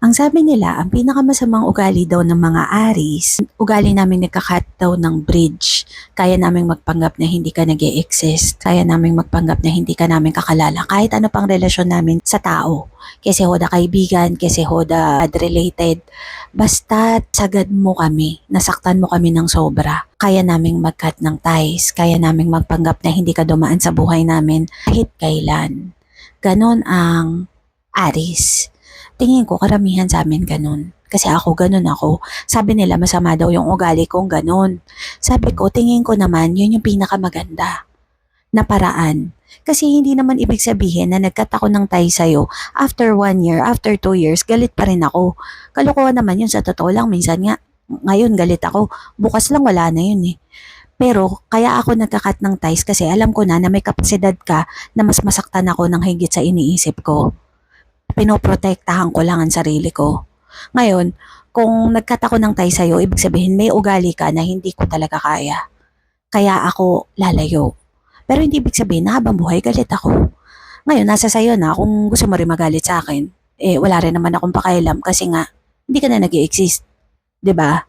Ang sabi nila, ang pinakamasamang ugali daw ng mga Aris, ugali namin nagkakat daw ng bridge. Kaya naming magpanggap na hindi ka nag exist. Kaya naming magpanggap na hindi ka namin kakalala. Kahit ano pang relasyon namin sa tao. Kasi hoda kaibigan, kasi hoda related. Basta sagad mo kami, nasaktan mo kami ng sobra. Kaya naming mag-cut ng ties. Kaya naming magpanggap na hindi ka dumaan sa buhay namin kahit kailan. Ganon ang Aris. Tingin ko karamihan sa amin ganun. Kasi ako ganun ako. Sabi nila masama daw yung ugali kong ganun. Sabi ko, tingin ko naman yun yung pinakamaganda na paraan. Kasi hindi naman ibig sabihin na nagkat ako ng tie sa'yo. After 1 year, after 2 years, galit pa rin ako. Kalokohan naman yun sa totoo lang. Minsan nga, ngayon galit ako. Bukas lang wala na yun eh. Pero kaya ako nagkakat ng ties kasi alam ko na may kapasidad ka na mas masaktan ako ng higit sa iniisip ko. Pinoprotektahan ko lang ang sarili ko. Ngayon, kung nagkat ako ng tie sa'yo, ibig sabihin may ugali ka na hindi ko talaga kaya. Kaya ako lalayo. Pero hindi ibig sabihin na habang buhay galit ako. Ngayon, nasa sayo na kung gusto mo rin magalit sa akin. Eh, wala rin naman akong pakialam kasi nga, hindi ka na nag exist. 'Di ba?